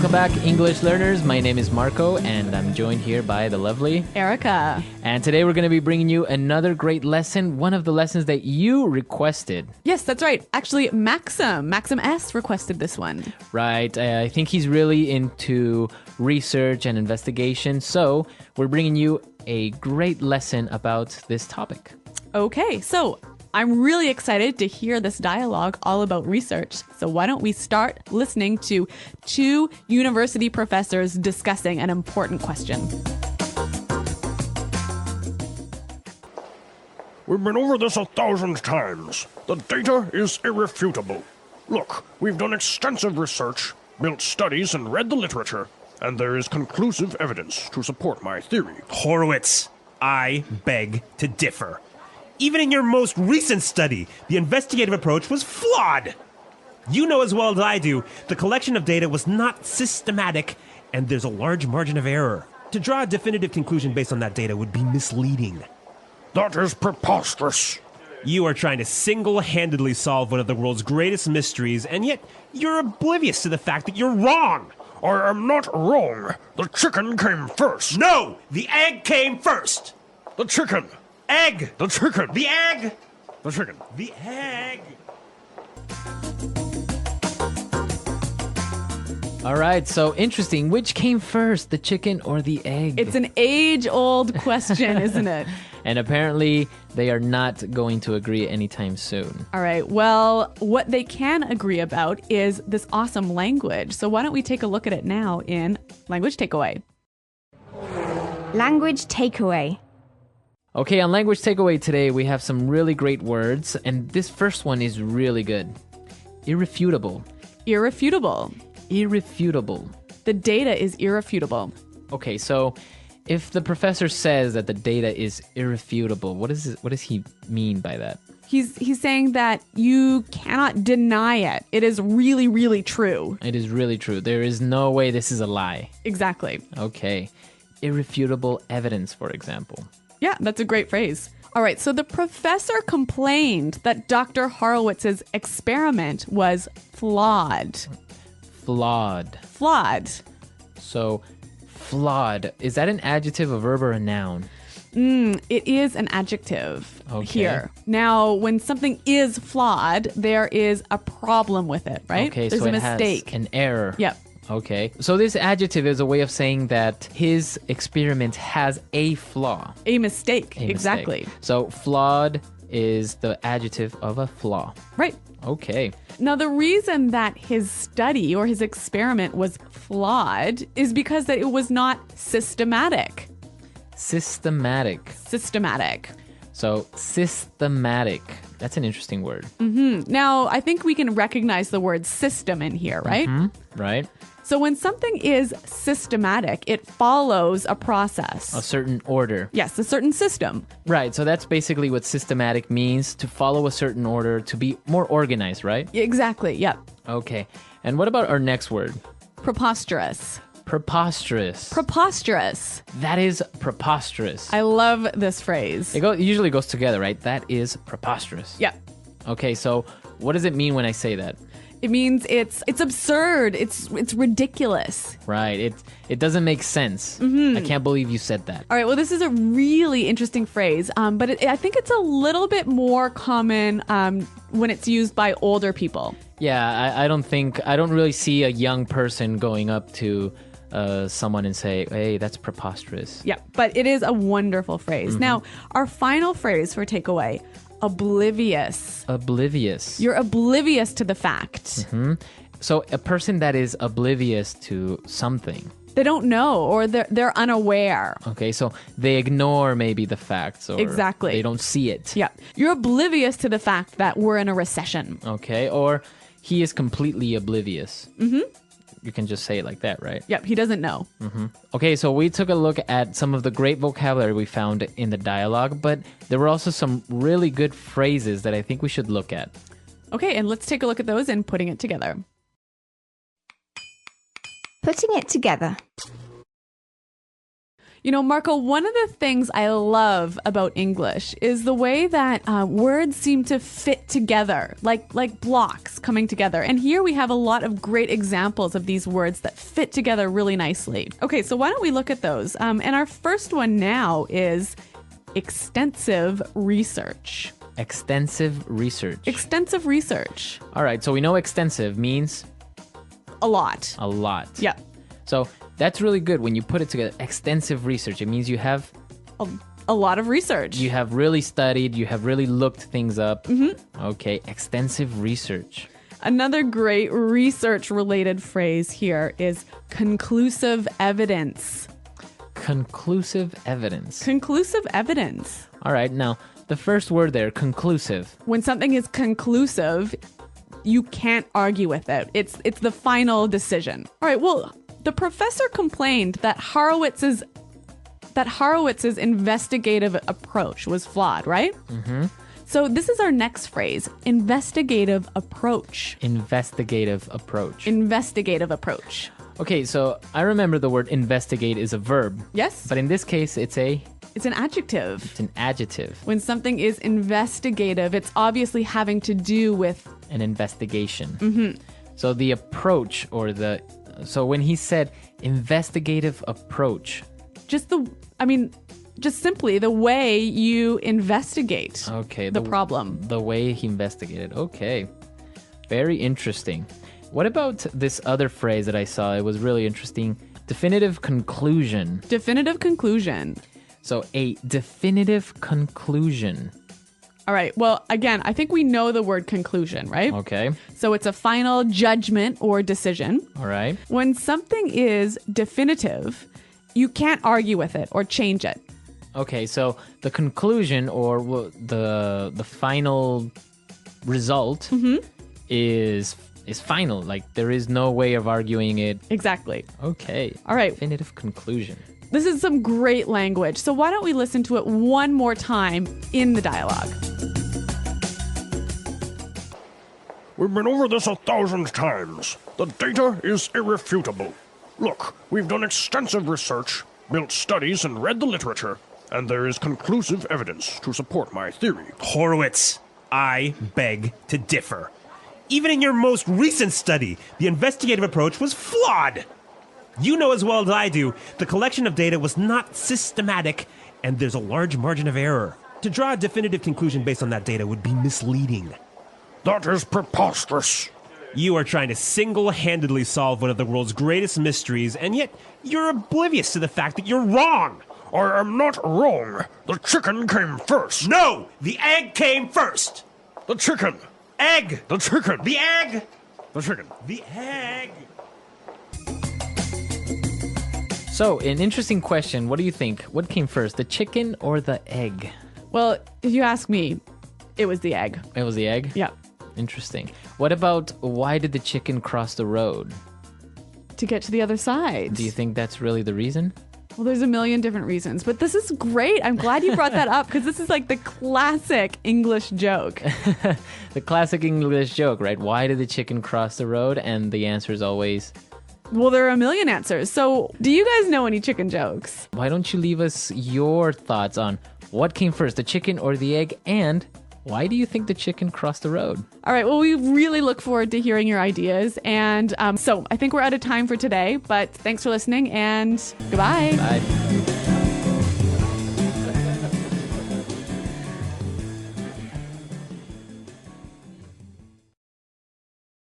Welcome back, English learners. My name is Marco, and I'm joined here by the lovely Erica. And today we're going to be bringing you another great lesson, one of the lessons that you requested. Yes, that's right. Actually, Maxim S requested this one. Right. I think he's really into research and investigation, so we're bringing you a great lesson about this topic. Okay, so I'm really excited to hear this dialogue all about research. So why don't we start listening to two university professors discussing an important question. We've been over this 1,000 times. The data is irrefutable. Look, we've done extensive research, built studies, and read the literature, and there is conclusive evidence to support my theory. Horowitz, I beg to differ. Even in your most recent study, the investigative approach was flawed. You know as well as I do, the collection of data was not systematic, and there's a large margin of error. To draw a definitive conclusion based on that data would be misleading. That is preposterous. You are trying to single-handedly solve one of the world's greatest mysteries, and yet you're oblivious to the fact that you're wrong. I am not wrong. The chicken came first. No! The egg came first! The chicken. Egg! The chicken. The egg! The chicken. The egg! All right, so interesting. Which came first, the chicken or the egg? It's an age-old question, isn't it? And apparently, they are not going to agree anytime soon. All right, well, what they can agree about is this awesome language. So why don't we take a look at it now in Language Takeaway. Language Takeaway. Okay, on Language Takeaway today, we have some really great words, and this first one is really good. Irrefutable. Irrefutable. Irrefutable. The data is irrefutable. Okay, so if the professor says that the data is irrefutable, what does he mean by that? He's saying that you cannot deny it. It is really, really true. It is really true. There is no way this is a lie. Exactly. Okay. Irrefutable evidence, for example. Yeah, that's a great phrase. All right, so the professor complained that Dr. Horowitz's experiment was flawed. Flawed. Flawed. So, flawed. Is that an adjective, a verb, or a noun? It is an adjective here. Now, when something is flawed, there is a problem with it, right? Okay, There's so a it mistake. has an error. Yep. Okay. So this adjective is a way of saying that his experiment has a flaw. A mistake. A Exactly. mistake. So flawed is the adjective of a flaw. Right. Okay. Now, the reason that his study or his experiment was flawed is because that it was not systematic. Systematic. Systematic. So systematic. That's an interesting word. Now, I think we can recognize the word system in here, right? Right? So when something is systematic, it follows a process. A certain order. Yes, a certain system. Right. So that's basically what systematic means, to follow a certain order, to be more organized, right? Exactly, yep. Okay. And what about our next word? Preposterous. Preposterous. Preposterous. That is preposterous. I love this phrase. It usually goes together, right? That is preposterous. Yep. Okay, so what does it mean when I say that? It means it's absurd. It's ridiculous. Right. It doesn't make sense. I can't believe you said that. All right. Well, this is a really interesting phrase, but I think it's a little bit more common when it's used by older people. Yeah, I don't really see a young person going up to someone and say, hey, that's preposterous. Yeah, but it is a wonderful phrase. Now, our final phrase for takeaway, oblivious. Oblivious. You're oblivious to the fact. So a person that is oblivious to something. They don't know, or they're unaware. Okay, so they ignore maybe the facts, or Exactly. they don't see it. Yeah, you're oblivious to the fact that we're in a recession. Okay, or he is completely oblivious. You can just say it like that, right? Yep, he doesn't know. Okay, so we took a look at some of the great vocabulary we found in the dialogue, but there were also some really good phrases that I think we should look at. Okay, and let's take a look at those and putting it together. Putting it together. You know, Marco, one of the things I love about English is the way that words seem to fit together, like blocks coming together. And here we have a lot of great examples of these words that fit together really nicely. Okay, so why don't we look at those? And our first one now is extensive research. Extensive research. Extensive research. All right, so we know extensive means A lot. a lot. Yeah. So that's really good when you put it together. Extensive research. It means you have A lot of research. you have really studied, you have really looked things up. Mm-hmm. Okay, extensive research. Another great research-related phrase here is conclusive evidence. Conclusive evidence. Conclusive evidence. All right, now the first word there, conclusive. When something is conclusive, you can't argue with it. It's the final decision. All right, well, the professor complained that Horowitz's investigative approach was flawed, right? Mm-hmm. So this is our next phrase, investigative approach. Investigative approach. Investigative approach. Okay, so I remember the word investigate is a verb. Yes? But in this case, it's an It's an adjective. adjective, When something is investigative, it's obviously having to do with an investigation. Mm-hmm. So the approach so when he said investigative approach, just simply the way you investigate okay, the problem. The way he investigated. Okay. Very interesting. What about this other phrase that I saw? It was really interesting. Definitive conclusion. Definitive conclusion. So a definitive conclusion. All right. Well, again, I think we know the word conclusion, right? Okay. So it's a final judgment or decision. All right. When something is definitive, you can't argue with it or change it. Okay, so the conclusion or the final result is final. Like there is no way of arguing it. Exactly. Okay. All right. Definitive conclusion. This is some great language. So why don't we listen to it one more time in the dialogue? We've been over this 1,000 times. The data is irrefutable. Look, we've done extensive research, built studies, and read the literature, and there is conclusive evidence to support my theory. Horowitz, I beg to differ. Even in your most recent study, the investigative approach was flawed. You know as well as I do, the collection of data was not systematic, and there's a large margin of error. To draw a definitive conclusion based on that data would be misleading. That is preposterous. You are trying to single-handedly solve one of the world's greatest mysteries, and yet you're oblivious to the fact that you're wrong. I am not wrong. The chicken came first. No! The egg came first! The chicken. Egg! The chicken. The egg! The chicken. The egg! So, an interesting question. What do you think? What came first, the chicken or the egg? Well, if you ask me, it was the egg. It was the egg? Yeah. Interesting. What about why did the chicken cross the road? To get to the other side. Do you think that's really the reason? Well, there's a million different reasons, but this is great. I'm glad you brought that up because this is like the classic English joke. The classic English joke, right? Why did the chicken cross the road? And the answer is always, Well, there are a million answers. So do you guys know any chicken jokes? why don't you leave us your thoughts on what came first, the chicken or the egg? And why do you think the chicken crossed the road? All right. Well, we really look forward to hearing your ideas. And so I think we're out of time for today, but thanks for listening and goodbye. Bye.